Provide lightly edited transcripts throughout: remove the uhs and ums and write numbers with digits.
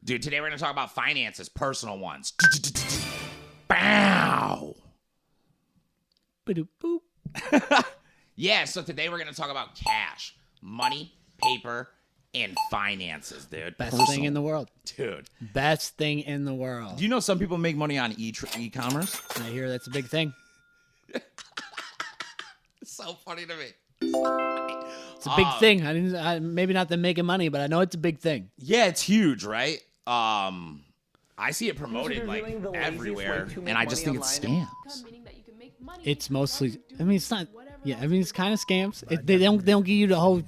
Dude, today we're going to talk about finances, personal ones. Bow. Boop. Yeah, so today we're going to talk about cash, money, paper, and finances, dude. Best thing in the world. Dude. Best thing in the world. Do you know some people make money on e-commerce? I hear that's a big thing. It's so funny to me. It's a big thing. Maybe not them making money, but I know it's a big thing. Yeah, it's huge, right? I see it promoted like everywhere, and I just think it's scams. It's mostly. I mean, it's not. Yeah, I mean, it's kind of scams. They don't give you the whole.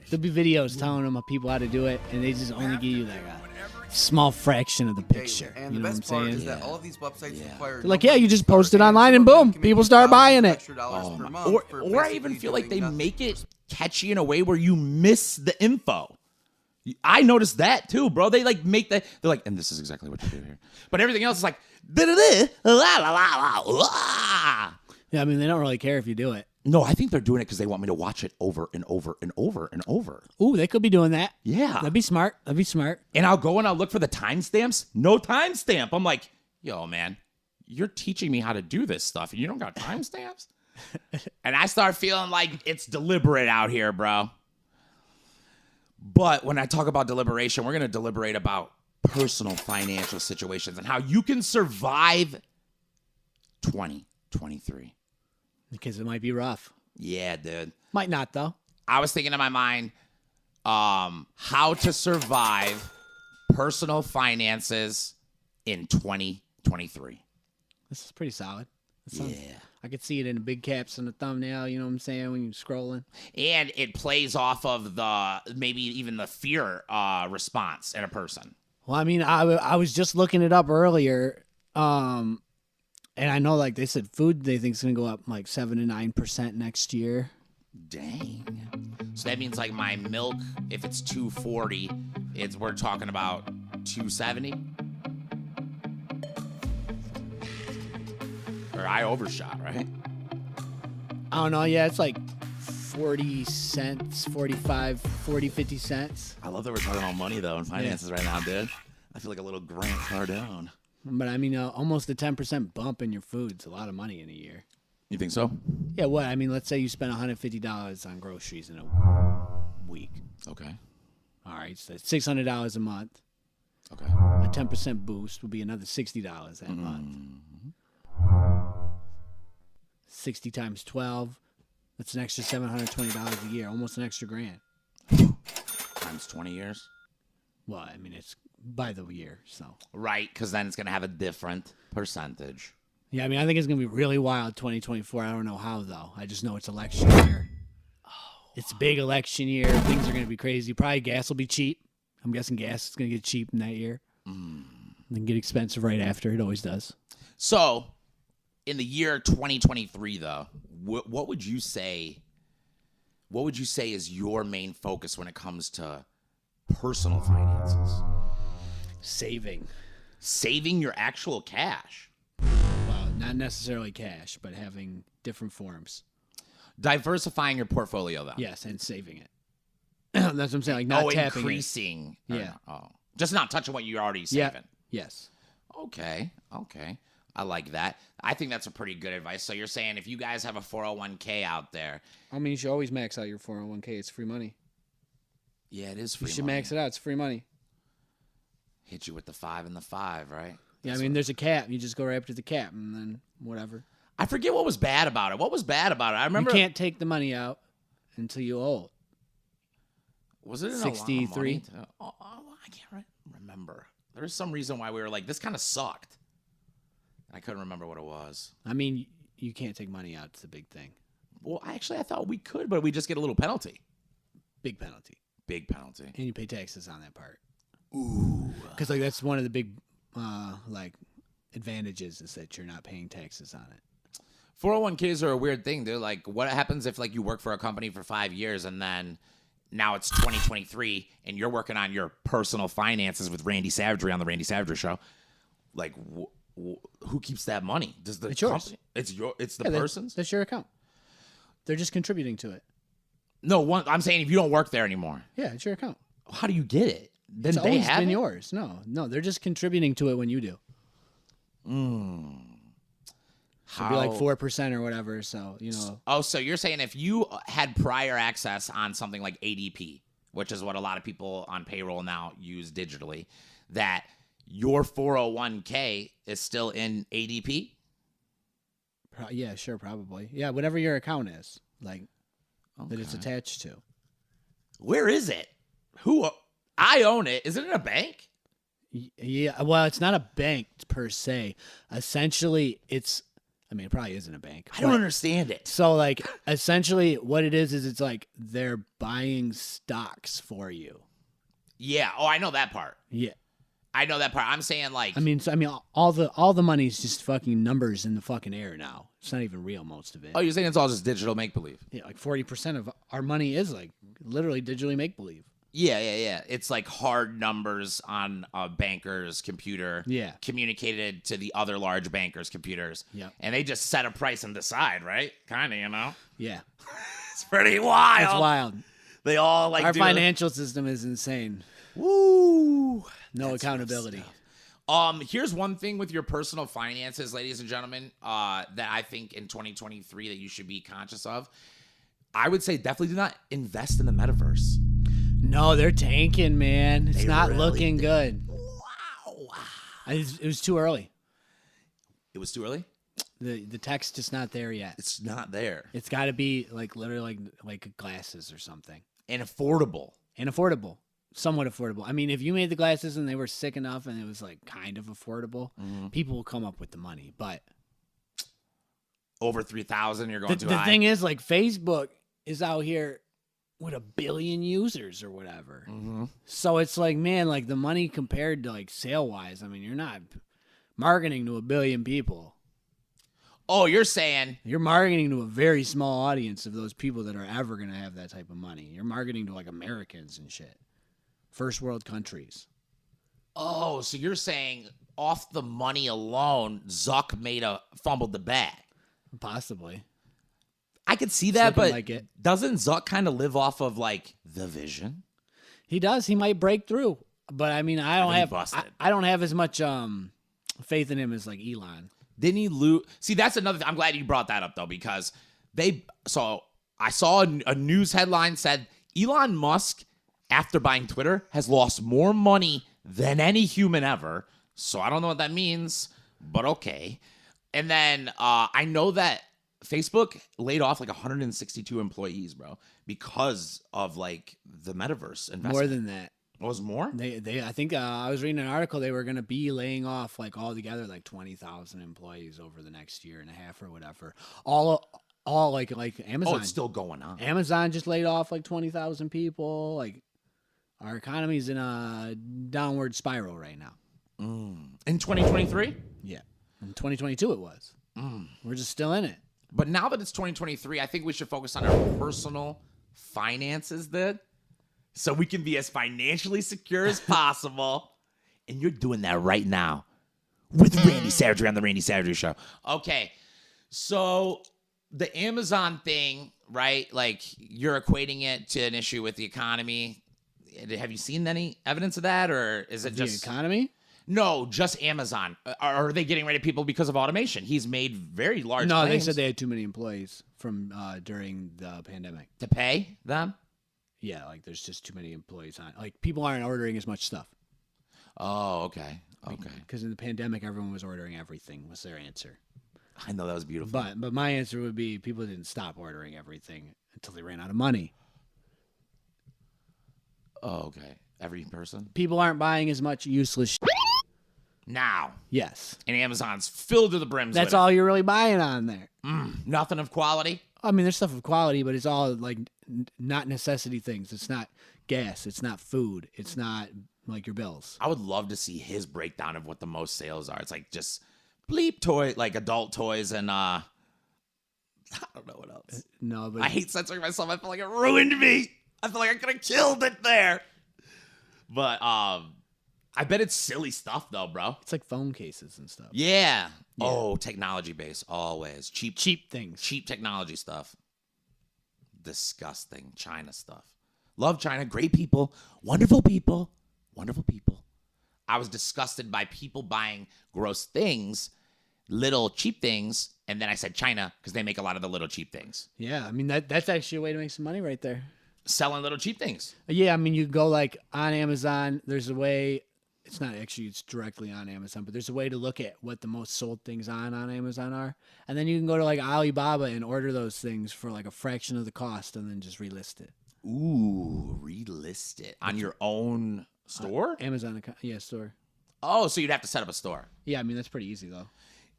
There'll be videos telling them people how to do it, and they just only give you like a small fraction of the picture. And you know the what I'm best part saying? is that all of these websites require They're like, yeah, you just post it online and boom, people start buying it. Or I even feel like they make it catchy in a way where you miss the info. I noticed that too, bro. They like make that. They're like, and this is exactly what you do here. But everything else is like, la la la la. Yeah, I mean, they don't really care if you do it. No, I think they're doing it because they want me to watch it over and over and over and over. Ooh, they could be doing that. Yeah. That'd be smart. That'd be smart. And I'll go and I'll look for the timestamps. No timestamp. I'm like, yo, man, you're teaching me how to do this stuff and you don't got timestamps? And I start feeling like it's deliberate out here, bro. But when I talk about deliberation, we're going to deliberate about personal financial situations and how you can survive 2023. Because it might be rough. Yeah, dude. Might not, though. I was thinking in my mind, how to survive personal finances in 2023. This is pretty solid. Yeah. I could see it in the big caps on the thumbnail, you know what I'm saying, when you're scrolling. And it plays off of the, maybe even the fear response in a person. Well, I mean, I was just looking it up earlier, and I know, like they said, food they think is going to go up like 7 to 9% next year. Dang. So that means like my milk, if it's $2.40, we're talking about $2.70. Or I overshot, right? I don't know. Yeah, it's like 40 cents, 45, 40, 50 cents. I love that we're talking about money though and finances right now, dude. I feel like a little Grant Cardone. But I mean, almost a 10% bump in your food's a lot of money in a year. You think so? Yeah, what? I mean, let's say you spend $150 on groceries in a week. Okay. All right, so that's $600 a month. Okay. A 10% boost would be another $60 that month. 60 times 12, that's an extra $720 a year, almost an extra grand. Times 20 years? Well, I mean, it's by the year, so. Right, because then it's going to have a different percentage. Yeah, I mean, I think it's going to be really wild 2024. I don't know how, though. I just know it's election year. It's a big election year. Things are going to be crazy. Probably gas will be cheap. I'm guessing gas is going to get cheap in that year. Then get expensive right after. It always does. So, in the year 2023, though, what would you say? What would you say is your main focus when it comes to personal finances? Saving your actual cash. Well, not necessarily cash, but having different forms. Diversifying your portfolio, though. Yes, and saving it. That's what I'm saying. Like not tapping increasing. it. Yeah. Just not touching what you're already saving. Yeah. Yes. Okay. I like that. I think that's a pretty good advice. So you're saying if you guys have a 401k out there. I mean, you should always max out your 401k. It's free money. Yeah, it is free money. You should max it out. It's free money. Hit you with the 5 and the 5, right? Yeah, I mean, there's a cap. You just go right up to the cap and then whatever. I forget what was bad about it. What was bad about it? I remember. You can't take the money out until you're old. Was it 63? I can't remember. There was some reason why we were like, this kind of sucked. I couldn't remember what it was. I mean, you can't take money out. It's a big thing. Well, actually, I thought we could, but we just get a little penalty. Big penalty. Big penalty. And you pay taxes on that part. Ooh. Because like that's one of the big advantages is that you're not paying taxes on it. 401ks are a weird thing. They're like, what happens if like you work for a company for 5 years and then now it's 2023 and you're working on your personal finances with Randy Savagery on the Randy Savagery Show? Like, who keeps that money? Does the it's yours? Company? It's the person's. That's your account. They're just contributing to it. No, I'm saying if you don't work there anymore. Yeah, it's your account. How do you get it? then It's they always have been it? yours. No, they're just contributing to it when you do. So it'd be like 4% or whatever. So Oh, so you're saying if you had prior access on something like ADP, which is what a lot of people on payroll now use digitally, that your 401k is still in ADP? yeah, sure, probably. Yeah, whatever your account is, like that it's Okay. attached to. Where is it? I own it. Is it in a bank? Yeah, well, it's not a bank per se. Essentially, it probably isn't a bank. I don't but- understand it. So, like, essentially, what it is it's like they're buying stocks for you. Yeah. Oh, I know that part. Yeah. I know that part. I'm saying like All the money's just fucking numbers in the fucking air now. It's not even real, most of it. oh, you're saying it's all just digital make believe. Yeah, like 40% of our money is like literally digitally make believe. Yeah. It's like hard numbers on a banker's computer. Yeah. Communicated to the other large bankers' computers. Yep. And they just set a price and decide, right? Kind of, Yeah, It's pretty wild. it's wild. They all like Our do financial system is insane. Woo. No That's accountability. rough stuff. Here's one thing with your personal finances, ladies and gentlemen, that I think in 2023 that you should be conscious of. I would say definitely do not invest in the metaverse. No, they're tanking, man. It's They not really looking do. good. Wow. It was too early. It was too early? The tech's just not there yet. It's not there. It's got to be like literally like glasses or something, And affordable. and affordable, somewhat affordable. I mean, if you made the glasses and they were sick enough and it was like kind of affordable, people will come up with the money. But Over 3,000, you're going too the high. thing is, like, Facebook is out here with 1 billion users or whatever. So it's like, man, like the money compared to like sale wise. I mean, you're not marketing to 1 billion people. Oh, you're saying You're marketing to a very small audience of those people that are ever going to have that type of money. You're marketing to like Americans and shit. First world countries. Oh, so you're saying off the money alone, Zuck fumbled the bag. Possibly. I could see that, looking but like it. doesn't Zuck kind of live off of like the vision? He does. He might break through. But I mean, I don't think he have busted. I don't have as much faith in him as like Elon. Didn't he lose? See, that's another thing. I'm glad you brought that up though, because I saw a news headline said Elon Musk, after buying Twitter, has lost more money than any human ever. So I don't know what that means, but okay. And then I know that Facebook laid off like 162 employees, bro, because of like the metaverse investment. More than that. Was more? They I think I was reading an article they were going to be laying off like all together like 20,000 employees over the next year and a half or whatever. All like Amazon. Oh, it's still going on. Amazon just laid off like 20,000 people. Like our economy's in a downward spiral right now. In 2023? Yeah. In 2022 it was. We're just still in it. But now that it's 2023, I think we should focus on our personal finances then, so we can be as financially secure as possible. And you're doing that right now with Randy Savagery on the Randy Savagery Show. Okay, so the Amazon thing, right? Like you're equating it to an issue with the economy. Have you seen any evidence of that, or is it The just economy? No, just Amazon. Are they getting rid of people because of automation? He's made very large No, they claims said they had too many employees from during the pandemic. to pay them. Yeah, like there's just too many employees on. Like people aren't ordering as much stuff. Oh, okay. Okay. Because in the pandemic, everyone was ordering everything. Was their answer? I know that was beautiful. But my answer would be people didn't stop ordering everything until they ran out of money. Oh, okay. Every person? People aren't buying as much useless shit. Now. Yes, And Amazon's filled to the brims that's with all you're really buying on there. it. Nothing of quality? I mean, there's stuff of quality, but it's all like not necessity things. It's not gas. It's not food. It's not like your bills. I would love to see his breakdown of what the most sales are. It's like just bleep toy, like adult toys and I don't know what else. No, but I hate censoring myself. I feel like it ruined me. I feel like I could have killed it there. But I bet it's silly stuff though, bro. it's like phone cases and stuff. Yeah. Oh, technology based always. Cheap Things. cheap technology stuff. Disgusting China stuff. Love China. Great people. Wonderful people. wonderful people. I was disgusted by people buying gross things, little cheap things, and then I said China because they make a lot of the little cheap things. Yeah, I mean that's actually a way to make some money right there. Selling little cheap things. Yeah, I mean you go like on Amazon. There's a way. It's not actually it's directly on Amazon, but there's a way to look at what the most sold things on Amazon are, and then you can go to like Alibaba and order those things for like a fraction of the cost, and then just relist it. Ooh, relist it on your own store? Amazon account, yeah, store. Oh, so you'd have to set up a store. Yeah, I mean that's pretty easy though.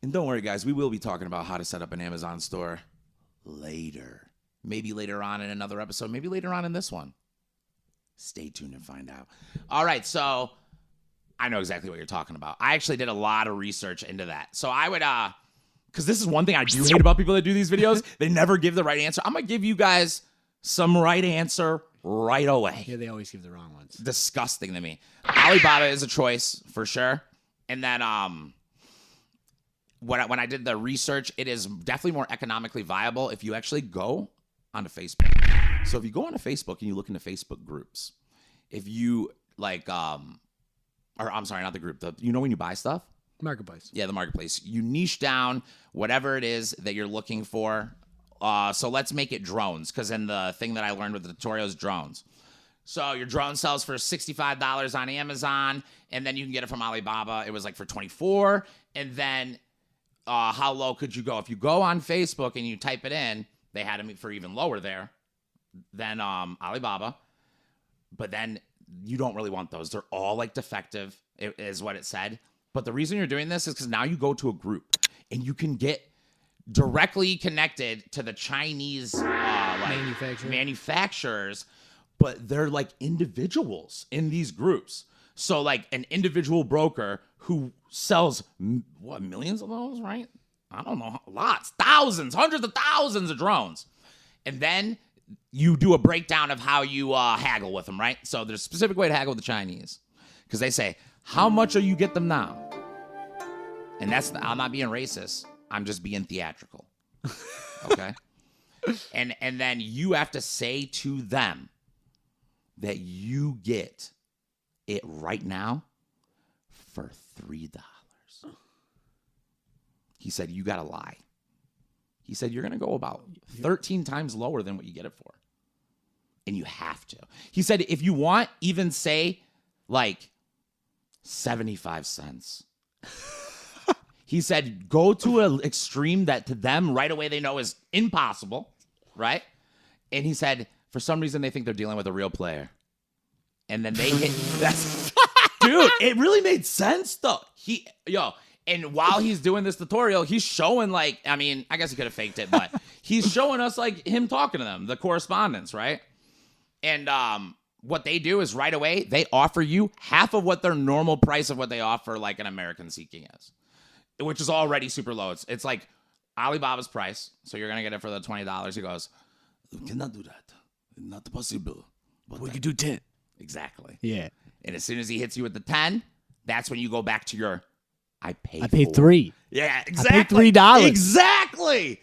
And don't worry, guys, we will be talking about how to set up an Amazon store later. Maybe later on in another episode, maybe later on in this one. Stay tuned and find out. All right, so I know exactly what you're talking about. I actually did a lot of research into that. So I would, because this is one thing I do hate about people that do these videos. They never give the right answer. I'm going to give you guys some right answer right away. Yeah, they always give the wrong ones. Disgusting to me. Alibaba is a choice for sure. And then when I did the research, it is definitely more economically viable if you actually go onto Facebook. So if you go onto Facebook and you look into Facebook groups, if you like, or I'm sorry, not the group. You know when you buy stuff? Marketplace. Yeah, the marketplace. You niche down whatever it is that you're looking for. So let's make it drones, because in the thing that I learned with the tutorial is drones. So your drone sells for $65 on Amazon, and then you can get it from Alibaba. It was like for $24. And then how low could you go? If you go on Facebook and you type it in, they had them for even lower there than Alibaba. But then you don't really want those. They're all like defective, is what it said. But the reason you're doing this is because now you go to a group and you can get directly connected to the Chinese manufacturers, but they're like individuals in these groups. So like an individual broker who sells millions of those, right? I don't know, lots, thousands, hundreds of thousands of drones. And then you do a breakdown of how you haggle with them, right? So there's a specific way to haggle with the Chinese, because they say, how much will you get them now? And I'm not being racist. I'm just being theatrical. Okay? And then you have to say to them that you get it right now for $3. He said, you got to lie. He said, you're going to go about 13 times lower than what you get it for. And you have to. He said, if you want, even say like 75 cents. He said, go to an extreme that to them right away they know is impossible, right? And he said, for some reason they think they're dealing with a real player. And then they hit. That's, dude, it really made sense though. And while he's doing this tutorial, he's showing like, I mean, I guess he could have faked it, but he's showing us like him talking to them, the correspondence, right? And what they do is right away, they offer you half of what their normal price of what they offer like an American Seeking is, which is already super low. It's like Alibaba's price. So you're going to get it for the $20. He goes, we cannot do that. Not possible. But we could do 10. Exactly. Yeah. And as soon as he hits you with the 10, that's when you go back to your, I paid $3. Yeah, exactly. I paid $3.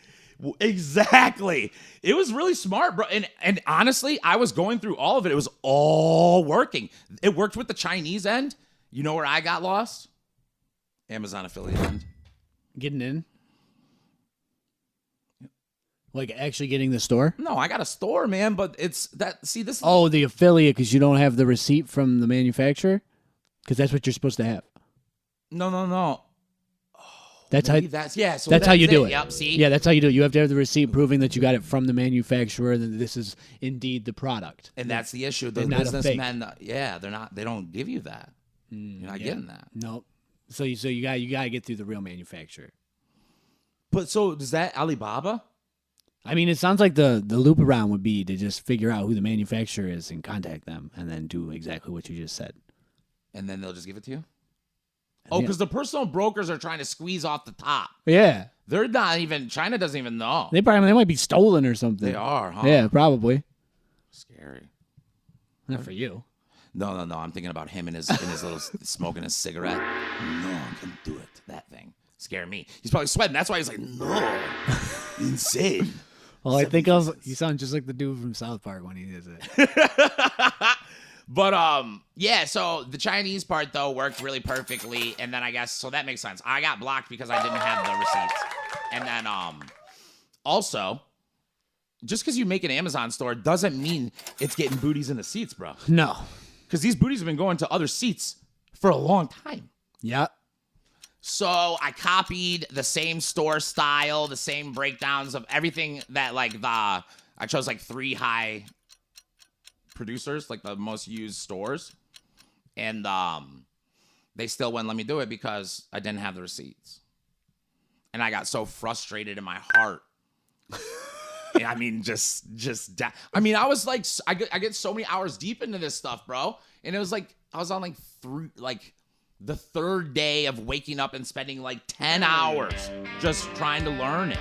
Exactly. It was really smart, bro. And honestly, I was going through all of it. It was all working. It worked with the Chinese end. You know where I got lost? Amazon affiliate end. Getting in? Like actually getting the store? No, I got a store, man, but it's that. See, this. Oh, the affiliate, because you don't have the receipt from the manufacturer? Because that's what you're supposed to have. No. Oh, that's how. So that's how you do it. Yep. See. Yeah, that's how you do it. You have to have the receipt proving that you got it from the manufacturer, that this is indeed the product. And that's the issue. The businessmen, they're not. They don't give you that. You're not getting that. Nope. So you got to get through the real manufacturer. But so does that Alibaba? I mean, it sounds like the loop around would be to just figure out who the manufacturer is and contact them, and then do exactly what you just said. And then they'll just give it to you? Oh, because the personal brokers are trying to squeeze off the top. Yeah. They're not even, China doesn't even know. They might be stolen or something. They are, huh? Yeah, probably. Scary. Not for you. No. I'm thinking about him and his little smoking his cigarette. No, I can't do it. That thing. Scare me. He's probably sweating. That's why he's like, no. Insane. Well, I think you sound just like the dude from South Park when he does it. But yeah, so the Chinese part though worked really perfectly, and then I guess so that makes sense. I got blocked because I didn't have the receipts. And then also, just because you make an Amazon store doesn't mean it's getting booties in the seats, bro. No. Because these booties have been going to other seats for a long time. Yep. So I copied the same store style, the same breakdowns of everything that I chose like 3 high producers, like the most used stores. And they still wouldn't let me do it because I didn't have the receipts. And I got so frustrated in my heart. I mean, I was like, I get so many hours deep into this stuff, bro. And it was like, I was on the 3rd day of waking up and spending like 10 hours just trying to learn it.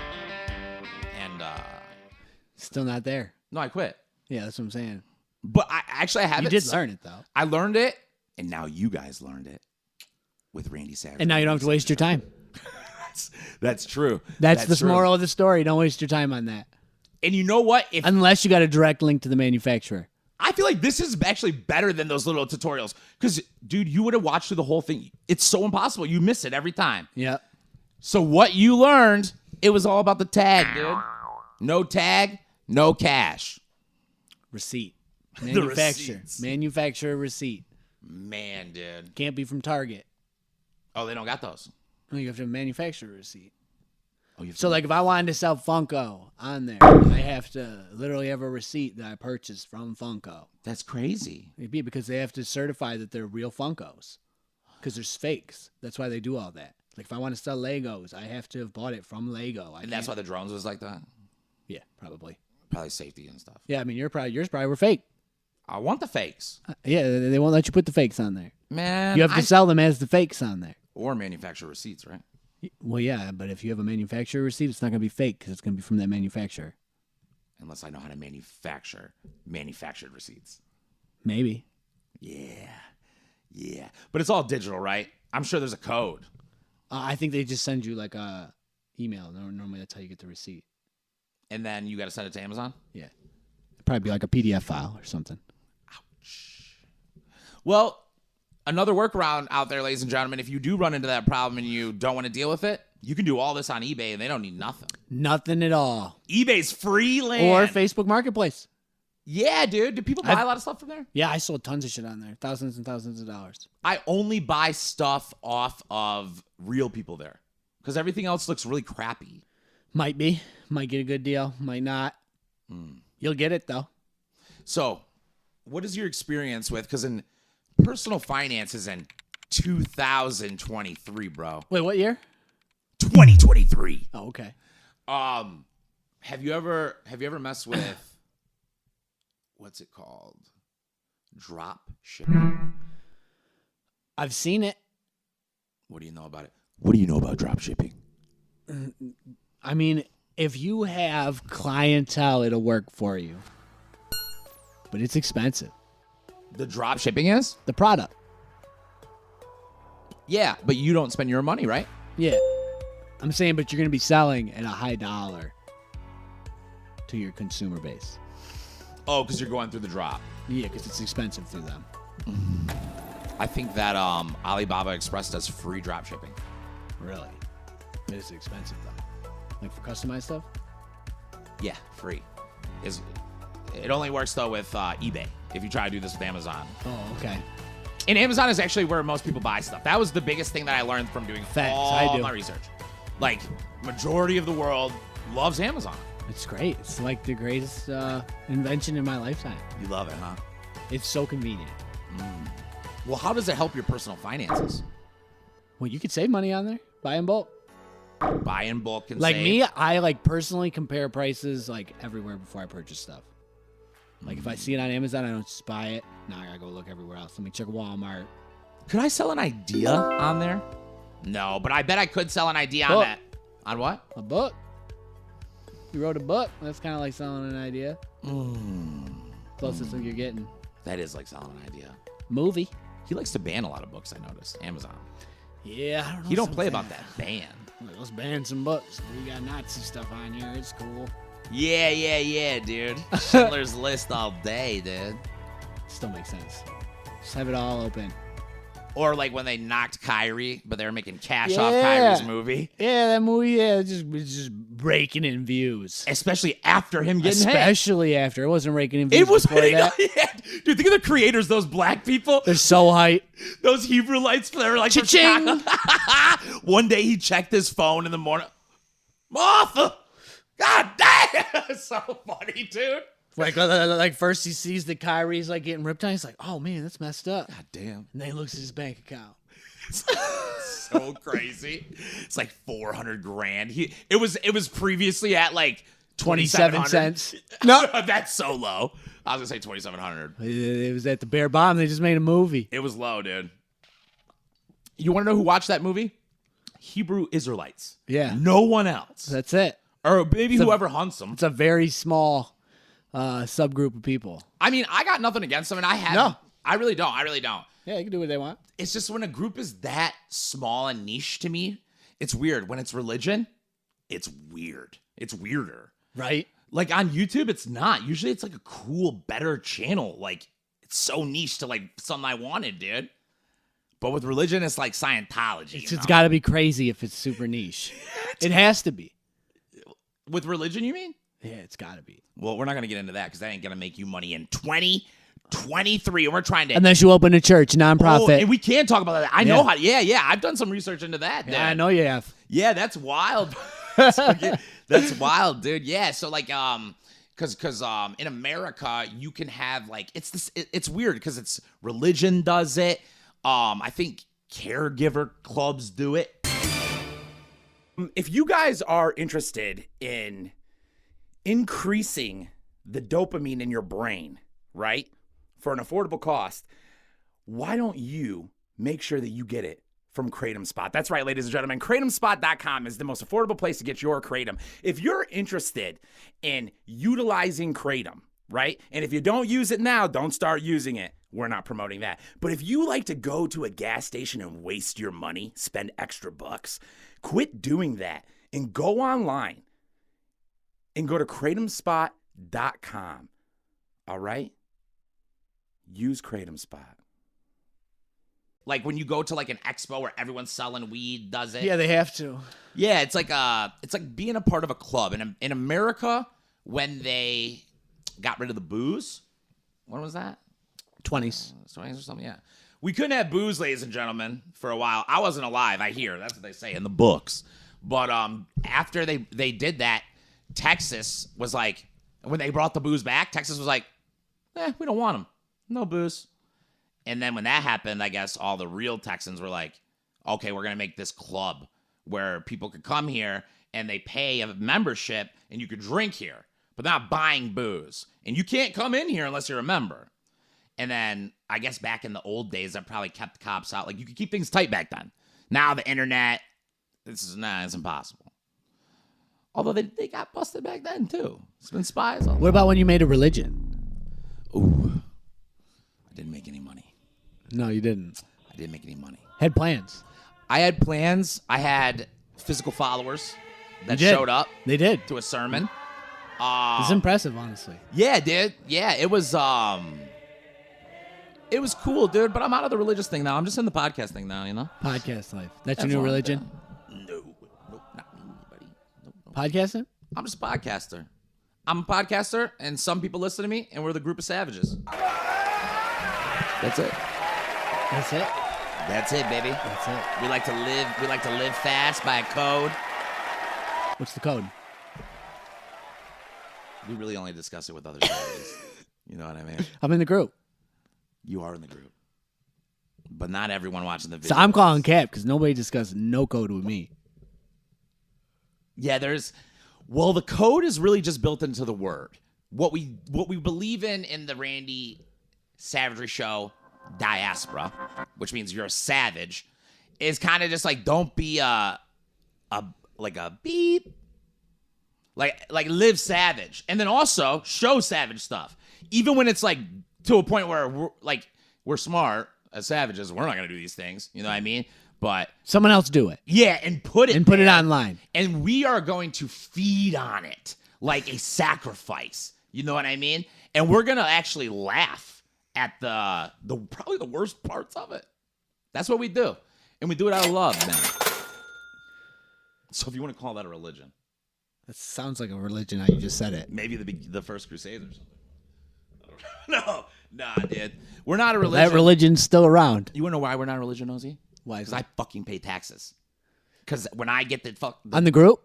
And still not there. no, I quit. Yeah, that's what I'm saying. But I have You it. did learn it though. I learned it, and now you guys learned it with Randy Savage. And now you don't have to waste your time. That's true. That's the true. moral of the story. Don't waste your time on that. And you know what? Unless you got a direct link to the manufacturer. I feel like this is actually better than those little tutorials. Because, dude, you would have watched through the whole thing. It's so impossible. You miss it every time. Yep. So what you learned, it was all about the tag, dude. No tag, no cash. Receipt. The Manufacturer. receipts. Manufacturer receipt. Man, dude. Can't be from Target. Oh, they don't got those. No, you have to have a manufacturer receipt. Oh, you have So, to- like, if I wanted to sell Funko on there, I have to literally have a receipt that I purchased from Funko. That's crazy. It'd be because they have to certify that they're real Funkos. Because there's fakes. That's why they do all that. Like, if I want to sell Legos, I have to have bought it from Lego. And that's why the drones was like that? Yeah, probably. Probably safety and stuff. Yeah, I mean, yours probably were fake. I want the fakes. Yeah, they won't let you put the fakes on there. Man. You have to sell them as the fakes on there. Or manufacturer receipts, right? Well, yeah, but if you have a manufacturer receipt, it's not going to be fake because it's going to be from that manufacturer. Unless I know how to manufacture manufactured receipts. Maybe. Yeah. But it's all digital, right? I'm sure there's a code. I think they just send you like a email. Normally that's how you get the receipt. And then you got to send it to Amazon? Yeah. It'd probably be like a PDF file or something. Well, another workaround out there, ladies and gentlemen, if you do run into that problem and you don't want to deal with it, you can do all this on eBay and they don't need nothing. Nothing at all. eBay's free land. Or Facebook Marketplace. Yeah, dude. Do people buy a lot of stuff from there? Yeah, I sold tons of shit on there. Thousands and thousands of dollars. I only buy stuff off of real people there because everything else looks really crappy. Might be. Might get a good deal. Might not. You'll get it, though. So, what is your experience with? Because in personal finances in 2023, bro. Wait, what year? 2023. Oh, okay. Have you ever messed with what's it called? Drop shipping. I've seen it. What do you know about it? What do you know about drop shipping? I mean, if you have clientele, it'll work for you. But it's expensive. The drop shipping is? The product. Yeah, but you don't spend your money, right? Yeah. I'm saying, but you're going to be selling at a high dollar to your consumer base. Oh, because you're going through the drop. Yeah, because it's expensive through them. I think that Alibaba Express does free drop shipping. Really? But it's expensive, though. Like for customized stuff? Yeah, free. It only works, though, with eBay, if you try to do this with Amazon. Oh, okay. And Amazon is actually where most people buy stuff. That was the biggest thing that I learned from doing Facts, all I do. my research. Like, majority of the world loves Amazon. It's great. It's like the greatest invention in my lifetime. You love it, huh? It's so convenient. Well, how does it help your personal finances? Well, you could save money on there. Buy in bulk. Buy in bulk and Like save. me, I like personally compare prices like everywhere before I purchase stuff. Like if I see it on Amazon, I don't just buy it. Now I gotta go look everywhere else. Let me check Walmart. Could I sell an idea on there? No, but I bet I could sell an idea on Book. that. On what? A book. You wrote a book. That's kind of like selling an idea. Closest thing you're getting. That is like selling an idea. Movie. He likes to ban a lot of books, I noticed. Amazon. Yeah, I don't know. He don't play something. about that ban. Like, let's ban some books. We got Nazi stuff on here. It's cool. Yeah, dude. Schindler's List all day, dude. Still makes sense. Just have it all open. Or like when they knocked Kyrie, but they were making cash Yeah. off Kyrie's movie. Yeah, that movie, yeah, it's just raking in views. Especially after him getting hit. Especially after. It wasn't raking in views It was before that. yeah. Dude, think of the creators, those black people. They're so hype. Those Hebrew lights, they're like, from Cha-ching. Chicago. One day he checked his phone in the morning. Martha! God damn! It's so funny, dude. Like first he sees the Kyrie's like getting ripped on. He's like, oh man, that's messed up. God damn. And then he looks at his bank account. So crazy. It's like 400 grand. It was previously at like 27 cents. No, that's so low. I was gonna say 2,700. It was at the Bear Bomb. They just made a movie. It was low, dude. You want to know who watched that movie? Hebrew Israelites. Yeah. No one else. That's it. Or maybe whoever hunts them. It's a very small subgroup of people. I mean, I got nothing against them, and I have. No. I really don't. I really don't. Yeah, they can do what they want. It's just when a group is that small and niche to me, it's weird. When it's religion, it's weird. It's weirder. Right? Like on YouTube, it's not. Usually it's like a cool, better channel. Like it's so niche to like something I wanted, dude. But with religion, it's like Scientology. It's got to be crazy if it's super niche. It has to be. With religion, you mean? Yeah, it's got to be. Well, we're not going to get into that because that ain't going to make you money in 2023. And we're trying to... Unless you open a church, nonprofit. Oh, and we can talk about that. I know how... Yeah. I've done some research into that, dude. Yeah, I know you have. Yeah, that's wild. That's wild, dude. Yeah, so like... Because in America, you can have like... It's weird because it's... Religion does it. I think caregiver clubs do it. If you guys are interested in increasing the dopamine in your brain, right, for an affordable cost, why don't you make sure that you get it from Kratom Spot? That's right, ladies and gentlemen. KratomSpot.com is the most affordable place to get your Kratom. If you're interested in utilizing Kratom, right, and if you don't use it now, don't start using it. We're not promoting that. But if you like to go to a gas station and waste your money, spend extra bucks, quit doing that and go online and go to KratomSpot.com. All right? Use Kratom Spot. Like when you go to like an expo where everyone's selling weed, does it? Yeah, they have to. Yeah, it's like being a part of a club. And in America, when they got rid of the booze, when was that? 20s. 20s or something, yeah. We couldn't have booze, ladies and gentlemen, for a while. I wasn't alive, I hear. That's what they say in the books. But after they did that, Texas was like, when they brought the booze back, Texas was like, we don't want them. No booze. And then when that happened, I guess all the real Texans were like, okay, we're going to make this club where people could come here and they pay a membership and you could drink here, but not buying booze. And you can't come in here unless you're a member. And then I guess back in the old days, that probably kept the cops out. Like you could keep things tight back then. Now the internet, it's impossible. Although they got busted back then too. It's been spies. What about when you made a religion? Ooh, I didn't make any money. No, you didn't. I didn't make any money. Had plans. I had plans. I had physical followers that showed up. They did. To a sermon. It's impressive, honestly. Yeah, dude. Yeah, it was cool, dude. But I'm out of the religious thing now. I'm just in the podcast thing now, you know. Podcast life. That's your new religion? No, not me, buddy. No. Podcasting? I'm just a podcaster. I'm a podcaster, and some people listen to me, and we're the group of savages. That's it. That's it. That's it, baby. That's it. We like to live fast by a code. What's the code? We really only discuss it with other savages. You know what I mean? I'm in the group. You are in the group. But not everyone watching the video. So I'm calling Cap because nobody discussed no code with me. Yeah, the code is really just built into the word. What we believe in the Randy Savagery Show diaspora, which means you're a savage, is kind of just like don't be a beep. Like live savage. And then also show savage stuff. Even when it's like to a point where we're smart as savages, we're not gonna do these things. You know what I mean? But someone else do it. Yeah, and put it online. And we are going to feed on it like a sacrifice. You know what I mean? And we're gonna actually laugh at the probably the worst parts of it. That's what we do. And we do it out of love, man. So if you want to call that a religion. That sounds like a religion how you just said it. Maybe the first crusades or something. No, nah, dude. We're not a religion. That religion's still around. You want to know why we're not a religion, Ozzy? Why? Because I fucking pay taxes. Because when I get on the group?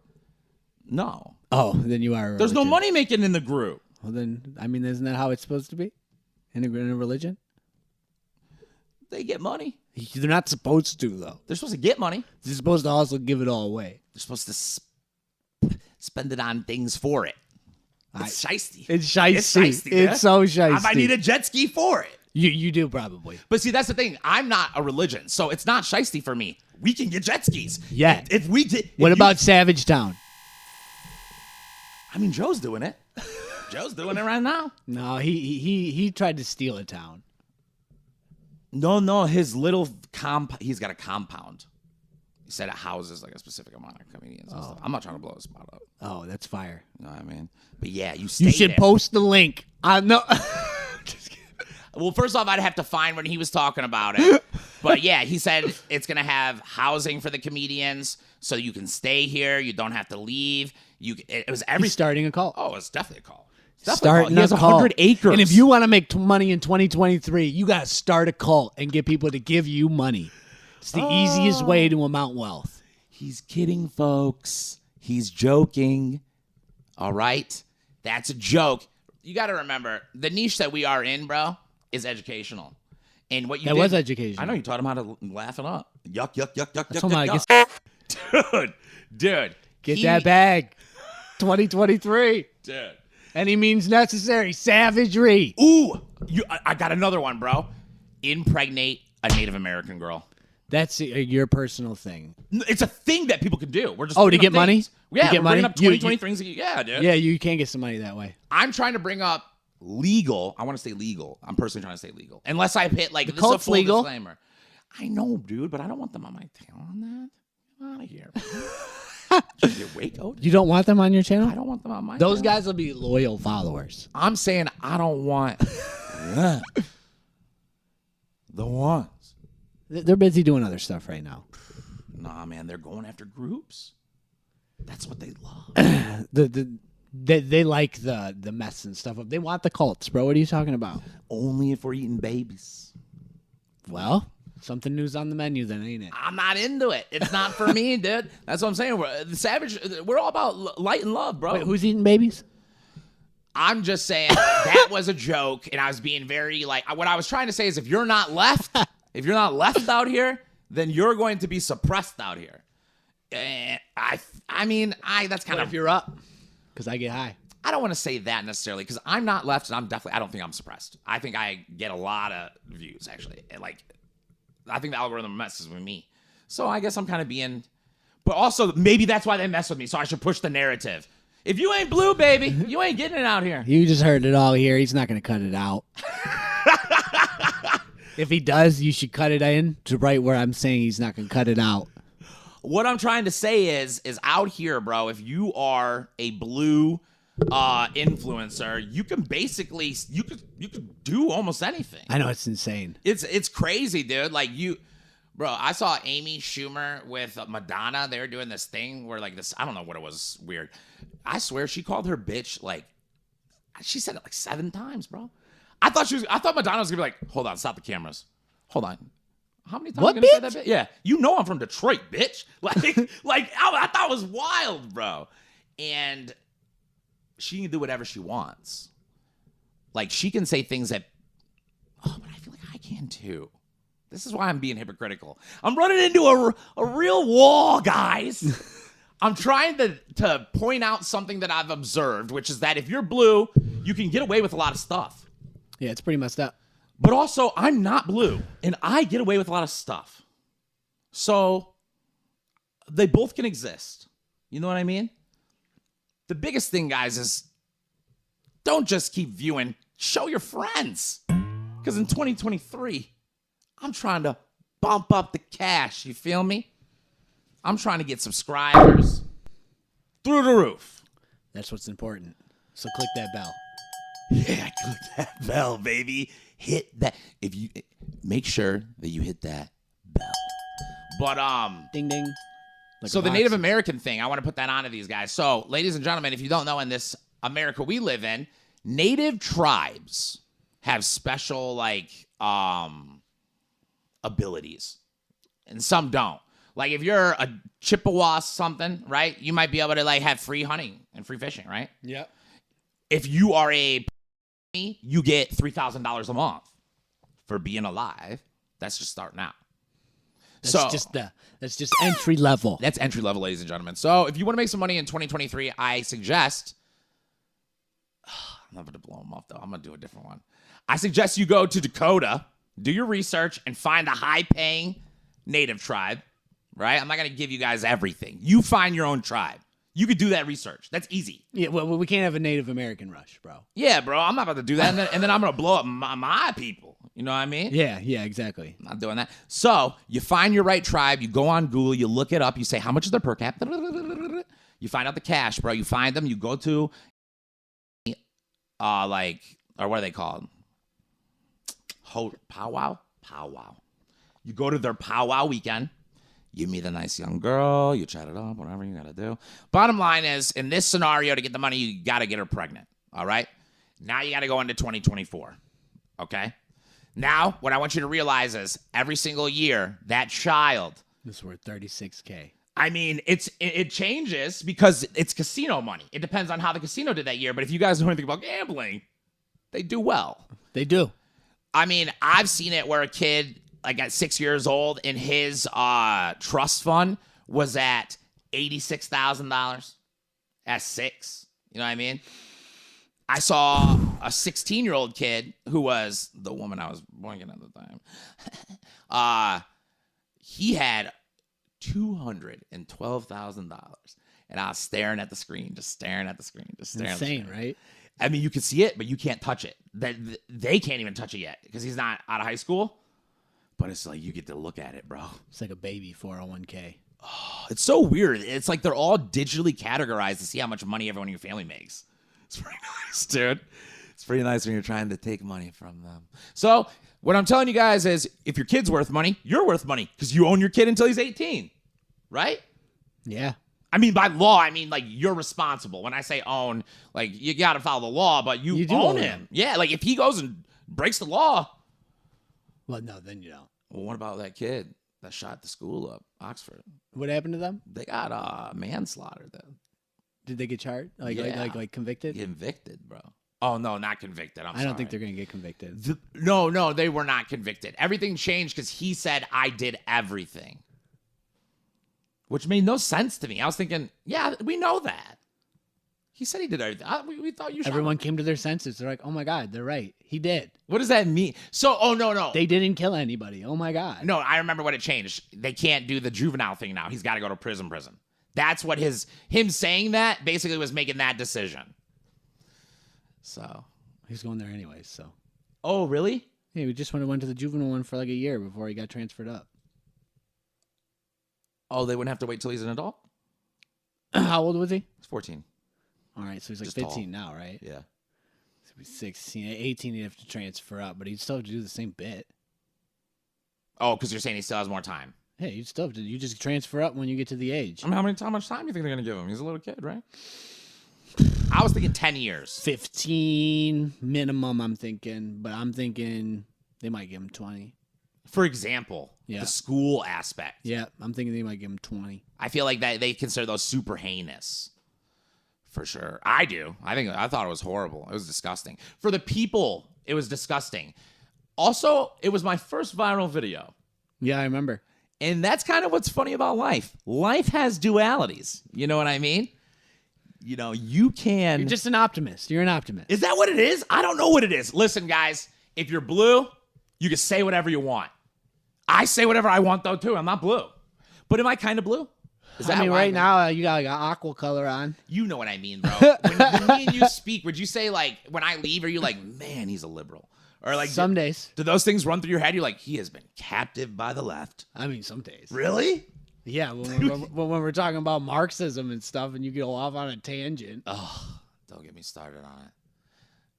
No. Oh, then you are a religion. There's no money making in the group. Well, then, I mean, isn't that how it's supposed to be? In a religion? They get money. They're not supposed to, though. They're supposed to get money. They're supposed to also give it all away. They're supposed to spend it on things for it. It's shiesty. It's shiesty. It's shiesty. It's so shiesty. I might need a jet ski for it. You do probably. But see, that's the thing. I'm not a religion, so it's not shiesty for me. We can get jet skis. Yeah. If we did. What about Savage Town? I mean, Joe's doing it. Joe's doing it right now. No, he tried to steal a town. No, his little he's got a compound. He said it houses like a specific amount of comedians and stuff. I'm not trying to blow his spot up. Oh, that's fire. You know what I mean? But yeah, you stay You should there. post the link. No. Just kidding. Well, first off, I'd have to find when he was talking about it. But yeah, he said it's going to have housing for the comedians so you can stay here. You don't have to leave. It was He's starting a cult. Oh, it's definitely a call. Starting He has a cult. 100 acres. And if you want to make money in 2023, you got to start a cult and get people to give you money. It's the easiest way to amount wealth. He's kidding, folks. He's joking. All right? That's a joke. You got to remember, the niche that we are in, bro, is educational. And what you That did, was education. I know you taught him how to laugh it up. Yuck, yuck, yuck, yuck, That's yuck, what yuck, yuck. Dude. Get that bag. 2023. Dude. Any means necessary. Savagery. Ooh, I got another one, bro. Impregnate a Native American girl. That's your personal thing. It's a thing that people can do. We're just to bringing get up money? things. Yeah, to get we're money? bringing up 2020 things. Yeah, dude. Yeah, you can get some money that way. I'm trying to bring up legal. I want to say legal. I'm personally trying to say legal. Unless I hit like this is a cult's full legal. disclaimer. I know, dude, but I don't want them on my tail on that. Get out of here. Did you wake up? You don't want them on your channel? I don't want them on my Those tail. guys will be loyal followers. I'm saying I don't want the ones. They're busy doing other stuff right now. Nah, man, they're going after groups. That's what they love. They like the mess and stuff. They want the cults, bro. What are you talking about? Only if we're eating babies. Well, something new's on the menu then, ain't it? I'm not into it. It's not for me, dude. That's what I'm saying. We're all about light and love, bro. Wait, who's eating babies? I'm just saying that was a joke, and I was being very what I was trying to say is if you're not left out here, then you're going to be suppressed out here. I mean, that's kind What of if you're up? Because I get high. I don't want to say that necessarily because I'm not left, and I don't think I'm suppressed. I think I get a lot of views actually. I think the algorithm messes with me, so I guess I'm kind of being. But also, maybe that's why they mess with me. So I should push the narrative. If you ain't blue, baby, you ain't getting it out here. You just heard it all here. He's not going to cut it out. If he does, you should cut it in to right where I'm saying he's not going to cut it out. What I'm trying to say is out here, bro, if you are a blue influencer, you can basically you could do almost anything. I know, it's insane. It's crazy, dude. Bro, I saw Amy Schumer with Madonna. They were doing this thing where this, I don't know what it was, weird. I swear she called her bitch she said it 7 times, bro. I thought Madonna was gonna be like, hold on, stop the cameras. Hold on. How many times What, are you gonna bitch? say that bitch? Yeah. You know I'm from Detroit, bitch. I thought it was wild, bro. And she can do whatever she wants. She can say things that, but I feel like I can too. This is why I'm being hypocritical. I'm running into a real wall, guys. I'm trying to point out something that I've observed, which is that if you're blue, you can get away with a lot of stuff. Yeah, it's pretty messed up. But also, I'm not blue, and I get away with a lot of stuff. So they both can exist. You know what I mean? The biggest thing, guys, is don't just keep viewing. Show your friends. Because in 2023, I'm trying to bump up the cash. You feel me? I'm trying to get subscribers through the roof. That's what's important. So click that bell. Yeah, click that bell, baby. hit that. If you make sure that you hit that bell. But Ding ding. Like so a the box. Native American thing, I want to put that onto these guys. So, ladies and gentlemen, if you don't know, in this America we live in, Native tribes have special like abilities, and some don't. Like if you're a Chippewa something, right? You might be able to like have free hunting and free fishing, right? Yep. If you are a you get $3,000 a month for being alive. That's just starting out. That's just entry level. That's entry level, ladies and gentlemen. So if you want to make some money in 2023, I suggest. I'm not going to blow them off though. I'm going to do a different one. I suggest you go to Dakota, do your research, and find a high-paying Native tribe. Right? I'm not going to give you guys everything. You find your own tribe. You could do that research. That's easy. Yeah, well, we can't have a Native American rush, bro. Yeah, bro. I'm not about to do that. And then I'm going to blow up my people. You know what I mean? Yeah, exactly. I'm not doing that. So you find your right tribe. You go on Google. You look it up. You say, how much is their per cap? You find out the cash, bro. You find them. You go to, or what are they called? Powwow? Powwow. You go to their powwow weekend. You meet a nice young girl, you chat it up, whatever you got to do. Bottom line is, in this scenario, to get the money, you got to get her pregnant, all right? Now you got to go into 2024, okay? Now, what I want you to realize is, every single year, that child... This is worth $36K. I mean, it changes because it's casino money. It depends on how the casino did that year, but if you guys know anything about gambling, they do well. They do. I mean, I've seen it where a kid... like at 6 years old, and his trust fund was at $86,000 at 6. You know what I mean? I saw a 16-year-old kid who was the woman I was boinking at the time. He had $212,000, and I was staring at the screen, just staring at the screen, just staring. Insane, at the screen. right? I mean, you can see it, but you can't touch it. They can't even touch it yet because he's not out of high school. But it's like you get to look at it, bro. It's like a baby 401k. Oh, it's so weird. It's like they're all digitally categorized to see how much money everyone in your family makes. It's pretty nice, dude. It's pretty nice when you're trying to take money from them. So what I'm telling you guys is if your kid's worth money, you're worth money because you own your kid until he's 18, right? Yeah. I mean, by law, I mean, like, you're responsible. When I say own, like, you got to follow the law, but you do own him. Yeah, like, if he goes and breaks the law. Well, no, then you don't. Well, what about that kid that shot the school up, Oxford? What happened to them? They got manslaughter then. Did they get charged? Like convicted? Convicted, bro. Oh, no, not convicted. I don't think they're going to get convicted. No, they were not convicted. Everything changed because he said, I did everything. Which made no sense to me. I was thinking, yeah, we know that. He said he did everything. We thought you shot Everyone him. came to their senses. They're like, oh my God, they're right. He did. What does that mean? So, no. They didn't kill anybody. Oh my God. No, I remember what it changed. They can't do the juvenile thing now. He's got to go to prison. That's what him saying that basically was making that decision. So. He's going there anyways, so. Oh, really? Yeah, we just went to the juvenile one for like a year before he got transferred up. Oh, they wouldn't have to wait till he's an adult? How old was he? He's 14. All right, so he's like Just 15 now, right? Yeah. So he's 16. 18, he'd have to transfer up, but he'd still have to do the same bit. Oh, because you're saying he still has more time. Hey, you'd still have to. You just transfer up when you get to the age. I mean, how much time do you think they're going to give him? He's a little kid, right? I was thinking 10 years. 15 minimum, I'm thinking, but I'm thinking they might give him 20. For example, Yeah. the school aspect. Yeah, I'm thinking they might give him 20. I feel like that they consider those super heinous. For sure. I do. I thought it was horrible. It was disgusting. For the people, it was disgusting. Also, it was my first viral video. Yeah, I remember. And that's kind of what's funny about life. Life has dualities. You know what I mean? You know, you can... You're just an optimist. You're an optimist. Is that what it is? I don't know what it is. Listen, guys, if you're blue, you can say whatever you want. I say whatever I want, though, too. I'm not blue. But am I kind of blue? I mean, right now, you got like an aqua color on. You know what I mean, bro. When me and you speak, would you say, like, when I leave, are you like, man, he's a liberal? Or like, Some days. do those things run through your head? You're like, he has been captive by the left. I mean, some days. Really? Yeah, when we're talking about Marxism and stuff and you go off on a tangent. Oh, don't get me started on it.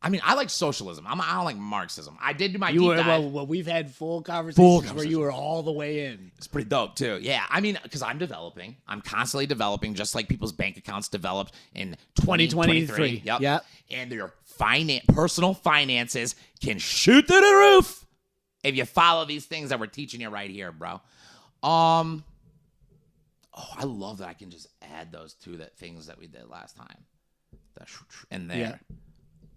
I mean, I like socialism. I don't like Marxism. I did do my You deep were dive. well, we've had full conversations where you were all the way in. It's pretty dope too. Yeah, I mean, because I'm developing. I'm constantly developing, just like people's bank accounts developed in 2023. Yep. And their personal finances can shoot through the roof if you follow these things that we're teaching you right here, bro. Oh, I love that I can just add those to the things that we did last time. In there. Yeah.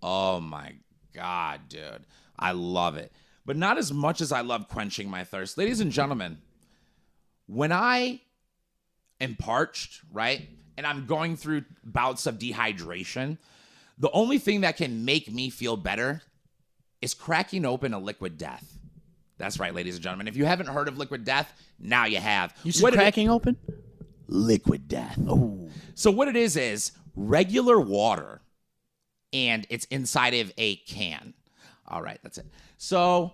Oh my God, dude. I love it. But not as much as I love quenching my thirst. Ladies and gentlemen, when I am parched, right, and I'm going through bouts of dehydration, the only thing that can make me feel better is cracking open a liquid death. That's right, ladies and gentlemen. If you haven't heard of liquid death, now you have. You said cracking open? Liquid death. Oh. So what it is regular water, and it's inside of a can. All right, that's it. So,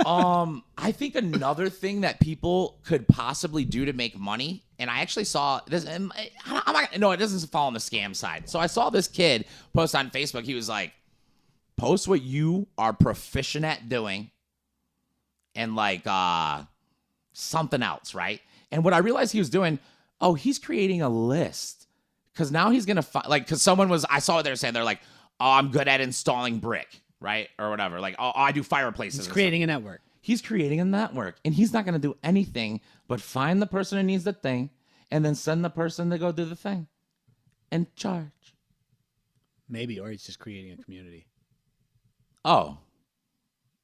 I think another thing that people could possibly do to make money, and I actually saw this. No, it doesn't fall on the scam side. So I saw this kid post on Facebook. He was like, "Post what you are proficient at doing, and like something else, right?" And what I realized he was doing, he's creating a list. Because now he's going to find, because someone I saw what they were saying. They're like, oh, I'm good at installing brick, right? Or whatever. Like, oh, I do fireplaces. He's creating a network. He's creating a network. And he's not going to do anything but find the person who needs the thing and then send the person to go do the thing and charge. Maybe, or he's just creating a community. Oh.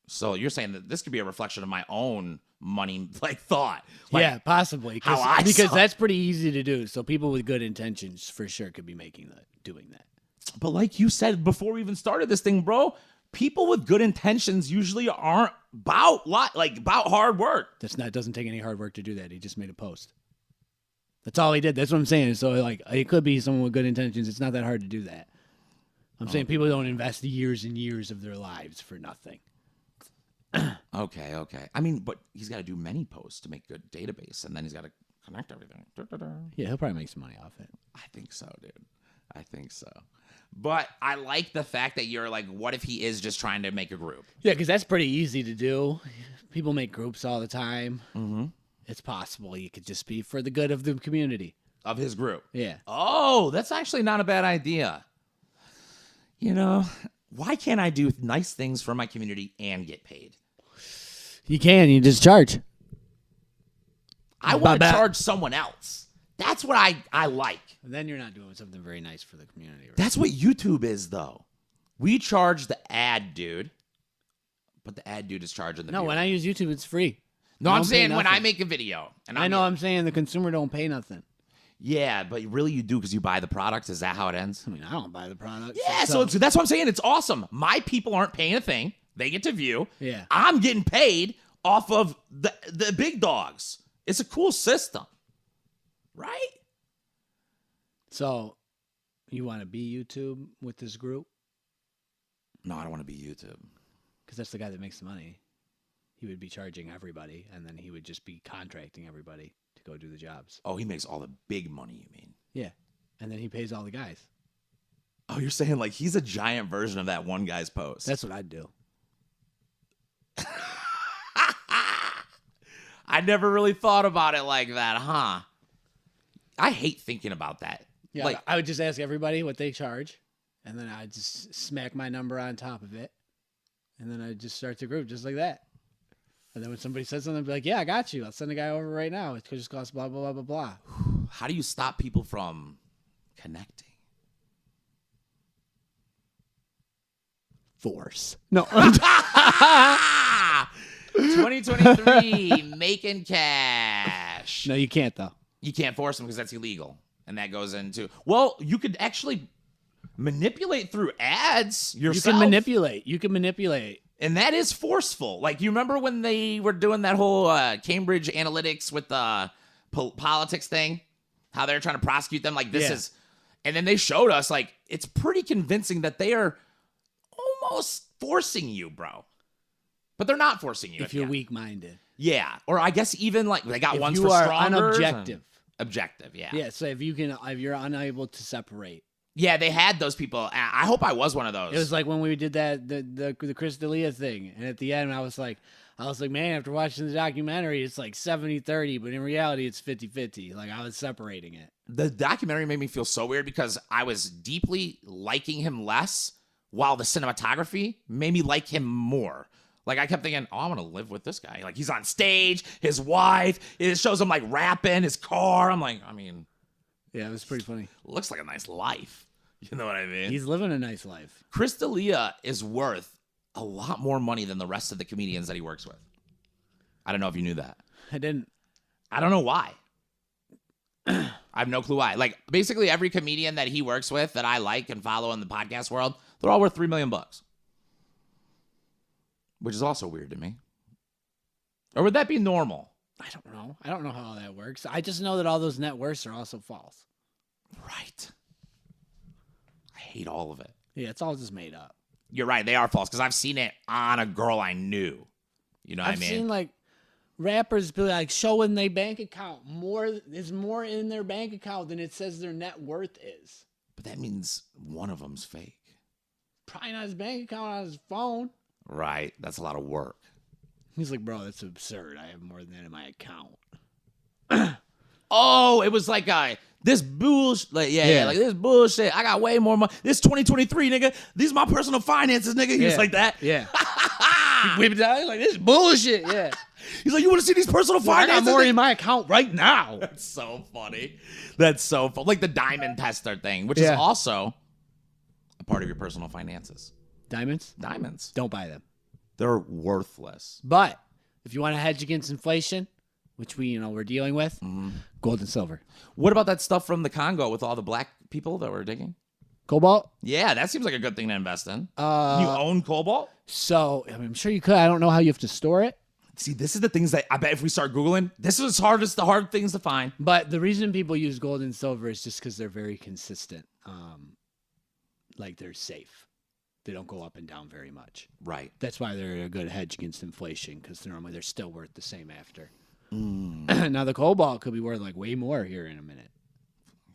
So you're saying that this could be a reflection of my own money thought. Yeah, possibly. Because that's pretty easy to do. So people with good intentions for sure could be doing that. But like you said before we even started this thing, bro, people with good intentions usually aren't about hard work. It doesn't take any hard work to do that. He just made a post. That's all he did. That's what I'm saying. So it could be someone with good intentions. It's not that hard to do that. I'm saying people don't invest years and years of their lives for nothing. Okay. I mean, but he's got to do many posts to make a good database, and then he's got to connect everything. Yeah, he'll probably make some money off it. I think so, dude. I think so. But I like the fact that you're like, what if he is just trying to make a group? Yeah, because that's pretty easy to do. People make groups all the time. Mm-hmm. It's possible you could just be for the good of the community. Of his group. Yeah. Oh, that's actually not a bad idea. You know, why can't I do nice things for my community and get paid? You can. You just charge. I want to charge someone else. That's what I like. And then you're not doing something very nice for the community. Right? That's what YouTube is, though. We charge the ad dude, but the ad dude is charging the viewer. When I use YouTube, it's free. No, I'm saying when I make a video. And I'm saying the consumer don't pay nothing. Yeah, but really you do because you buy the product. Is that how it ends? I mean, I don't buy the product. Yeah, so that's what I'm saying. It's awesome. My people aren't paying a thing. They get to view. Yeah. I'm getting paid off of the big dogs. It's a cool system. Right? So, you want to be YouTube with this group? No, I don't want to be YouTube. Because that's the guy that makes the money. He would be charging everybody, and then he would just be contracting everybody to go do the jobs. Oh, he makes all the big money, you mean? Yeah. And then he pays all the guys. Oh, you're saying like he's a giant version of that one guy's post. That's what I'd do. I never really thought about it like that, huh? I hate thinking about that. Yeah, I would just ask everybody what they charge, and then I'd just smack my number on top of it, and then I'd just start the group just like that. And then when somebody says something, I'd be like, yeah, I got you. I'll send a guy over right now. It just costs blah, blah, blah, blah, blah. How do you stop people from connecting? Force. No. 2023, making cash. No, you can't, though. You can't force them because that's illegal. And that goes into, well, you could actually manipulate through ads yourself. You can manipulate. And that is forceful. Like, you remember when they were doing that whole Cambridge Analytics with the politics thing? How they're trying to prosecute them? Like, this is... And then they showed us, like, it's pretty convincing that they are almost forcing you, bro. But they're not forcing you. If you're weak-minded. Yeah. Or I guess even, like, they got ones for you are stronger. unobjective. Objective, yeah. Yeah, so if you're unable to separate Yeah, they had those people. I hope I was one of those. It was like when we did that the Chris D'Elia thing, and at the end I was like, man, after watching the documentary, it's like 70-30, but in reality, it's 50-50. Like I was separating it. The documentary made me feel so weird because I was deeply liking him less, while the cinematography made me like him more. Like I kept thinking, oh, I want to live with this guy. Like he's on stage, his wife, it shows him like rapping, his car. I'm like, I mean, Yeah, it was pretty funny. looks like a nice life. You know what I mean? He's living a nice life. Chris D'Elia is worth a lot more money than the rest of the comedians that he works with. I don't know if you knew that. I didn't. I don't know why. I have no clue why. Like basically every comedian that he works with that I like and follow in the podcast world, they're all worth $3 million, which is also weird to me. Or would that be normal? I don't know. I don't know how that works. I just know that all those net worths are also false. Right. I hate all of it. Yeah, it's all just made up. You're right. They are false because I've seen it on a girl I knew. You know what I mean? I've seen like rappers be like showing their bank account is more in their bank account than it says their net worth is. But that means one of them's fake. Probably not his bank account on his phone. Right. That's a lot of work. He's like, bro, that's absurd. I have more than that in my account. Oh, it was like this bullshit. Like, yeah, like this bullshit. I got way more money. This 2023, nigga. These are my personal finances, nigga. He was like that. Yeah. He whipped it out. Like, this is bullshit. Yeah. He's like, you want to see these personal I finances? got more in my account right now. That's so funny. That's so fun. Like the diamond tester thing, which is also a part of your personal finances. Diamonds? Diamonds. Don't buy them. They're worthless. But if you want to hedge against inflation, which we're dealing with, gold and silver. What about that stuff from the Congo with all the black people that were digging? Cobalt? Yeah, that seems like a good thing to invest in. You own cobalt? So, I'm sure you could. I don't know how you have to store it. See, this is the things that I bet if we start Googling, this is the hard things to find. But the reason people use gold and silver is just because they're very consistent. Like they're safe. They don't go up and down very much. Right. That's why they're a good hedge against inflation, because normally they're still worth the same after. Now the cobalt could be worth like way more here in a minute.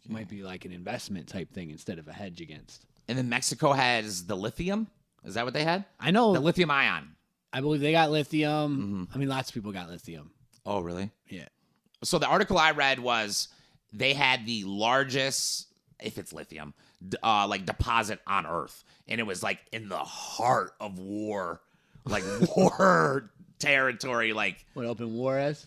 It might be like an investment type thing instead of a hedge against. And then Mexico has the lithium. Is that what they had? I know. The lithium ion. I believe they got lithium. I mean, lots of people got lithium. Oh, really? Yeah. So the article I read was they had the largest, if it's lithium, like deposit on Earth. And it was like in the heart of war, like war territory. Like What, open Juarez?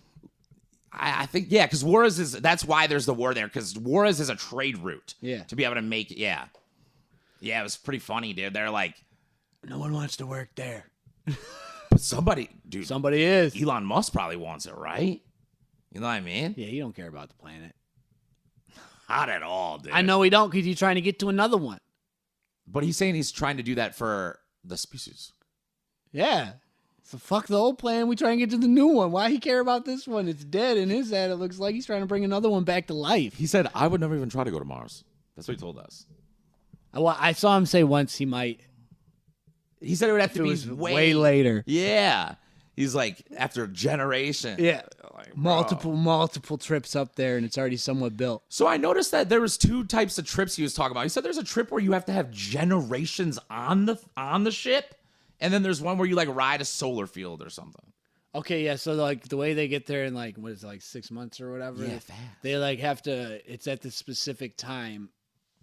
I think, yeah, because Juarez that's why there's the war there, because Juarez is a trade route. Yeah. To be able to make, yeah. Yeah, it was pretty funny, dude. They're like, No one wants to work there. but somebody, dude. Somebody is. Elon Musk probably wants it, right? You know what I mean? Yeah, you don't care about the planet. Not at all, dude. I know we don't, because you're trying to get to another one. But he's saying he's trying to do that for the species. Yeah. So fuck the old plan. We try and get to the new one. Why he care about this one? It's dead in his head. It looks like he's trying to bring another one back to life. He said, I would never even try to go to Mars. That's what he told us. I saw him say once he might. He said it would have to It be was way later. Yeah. He's like, after a generation. Yeah. Like, bro. Multiple trips up there, and it's already somewhat built. So I noticed that there was two types of trips he was talking about. He said there's a trip where you have to have generations on the ship, and then there's one where you like ride a solar field or something. Okay, yeah. So like the way they get there in like what is it, like 6 months or whatever. Yeah, fast. They like have to. It's at the specific time,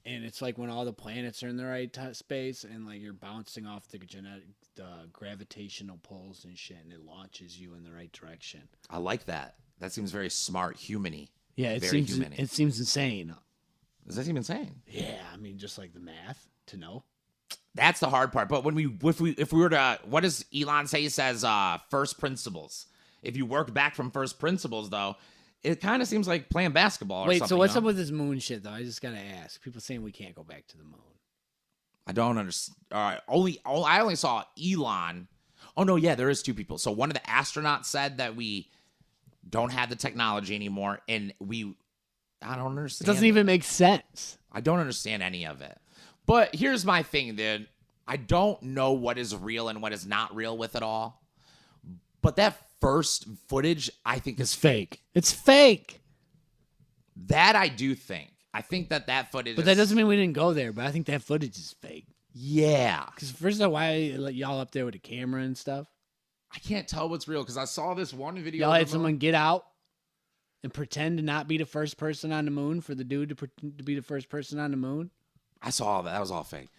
and it's like when all the planets are in the right space, and like you're bouncing off the gravitational pulls and shit, and it launches you in the right direction. I like that. That seems very smart, human-y. Yeah, it Very seems human-y. it seems insane. Does that seem insane? Yeah, I mean, just like the math to know. That's the hard part. But when if we were to, what does Elon say? He says first principles. If you work back from first principles, though, it kind of seems like playing basketball. Or Wait, something, so what's you up know? with this moon shit though? I just gotta ask. People saying we can't go back to the moon. I don't understand. I only saw Elon. Oh no, yeah, there is two people. So one of the astronauts said that we don't have the technology anymore, and I don't It understand. doesn't even make sense. I don't understand any of it. But here's my thing, dude. I don't know what is real and what is not real with it all. But that first footage, I think, is fake. It's fake. That I do think. I think that footage. But that doesn't mean we didn't go there. But I think that footage is fake. Yeah. Because first of all, why let y'all up there with a camera and stuff? I can't tell what's real because I saw this one video. Y'all had someone get out and pretend to not be the first person on the moon for the dude to be the first person on the moon. I saw all that. That was all fake.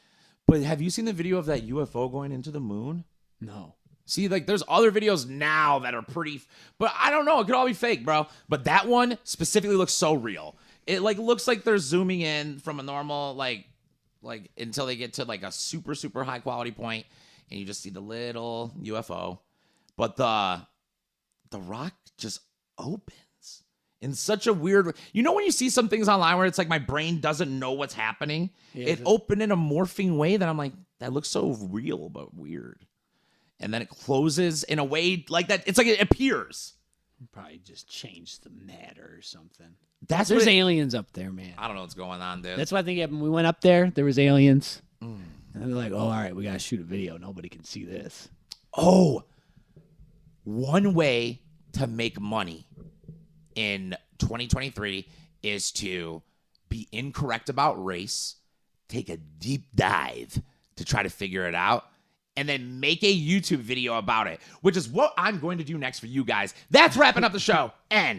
But have you seen the video of that UFO going into the moon? No. See, like, there's other videos now that are pretty, but I don't know. It could all be fake, bro. But that one specifically looks so real. It, like, looks like they're zooming in from a normal, like until they get to, like, a super, super high quality point, and you just see the little UFO. But the rock just opens in such a weird, you know when you see some things online where it's like my brain doesn't know what's happening? Yeah, it opened in a morphing way that I'm like, that looks so real but weird. And then it closes in a way like that. It's like it appears. Probably just change the matter or something. There's aliens up there, man. I don't know what's going on, dude. That's what I think happened. We went up there. There was aliens. And they're like, oh, all right, we got to shoot a video. Nobody can see this. Oh, one way to make money in 2023 is to be incorrect about race, take a deep dive to try to figure it out, and then make a YouTube video about it, which is what I'm going to do next for you guys. That's wrapping up the show. And